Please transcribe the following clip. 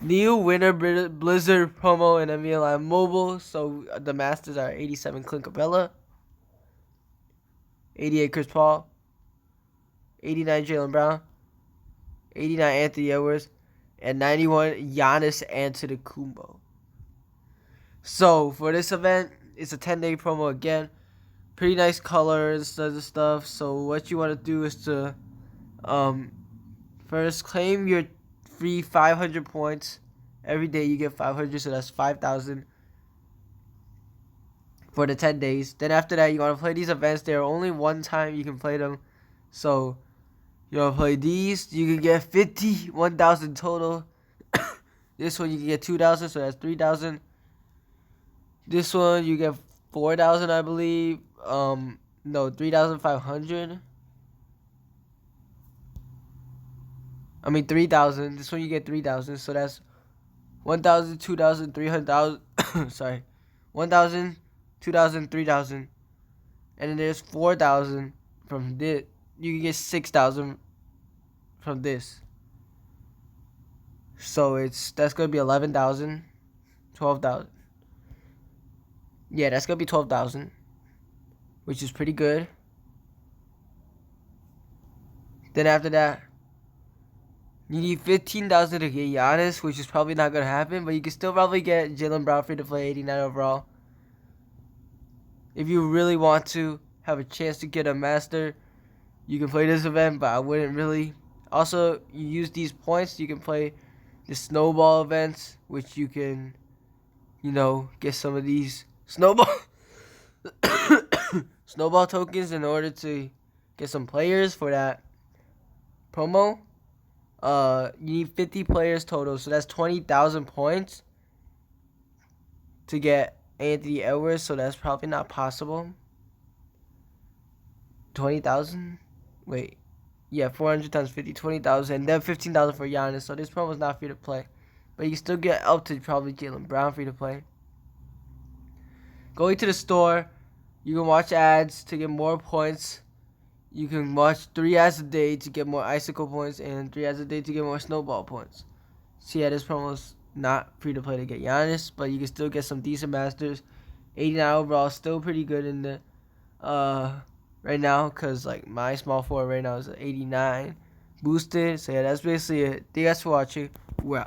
New Winter Blizzard promo in NBA Live Mobile. So the Masters are 87 Clint Capella, 88 Chris Paul, 89 Jaylen Brown, 89 Anthony Edwards, and 91 Giannis Antetokounmpo. So for this event, it's a 10-day promo again. Pretty nice colors and stuff. So what you want to do is to first claim your free 500 points. Every day you get 500, so that's 5,000 for the 10 days. Then after that, you want to play these events. There are only one time you can play them. So you want to play these. You can get 51,000 total. This one you can get 2,000, so that's 3,000. This one you get 4,000, I believe. No, 3,500. I mean 3,000. This one you get 3,000, so that's 1,000, 2,000, 300,000. Sorry, 1,000, 2,000, 3,000, and then there's 4,000 from this. You can get 6,000 from this. So that's gonna be 11,000, 12,000. Yeah, that's gonna be 12,000, which is pretty good. Then after that, you need 15,000 to get Giannis, which is probably not gonna happen, but you can still probably get Jaylen Brown free to play 89 overall. If you really want to have a chance to get a master, you can play this event, but I wouldn't really. Also, you use these points, you can play the snowball events, which you can, get some of these snowball snowball tokens in order to get some players for that promo. You need 50 players total, so that's 20,000 points to get Anthony Edwards, so that's probably not possible. 20,000? Wait. Yeah, 400 times 50, 20,000, and then 15,000 for Giannis, so this promo is not free to play. But you can still get up to probably Jaylen Brown free to play. Going to the store, you can watch ads to get more points. You can watch 3 ads a day to get more icicle points and 3 ads a day to get more snowball points. So yeah, this promo is not free to play to get Giannis, but you can still get some decent masters. 89 overall, still pretty good in the right now, because like my small forward right now is 89 boosted. So yeah, that's basically it. Thank you guys for watching. We're out.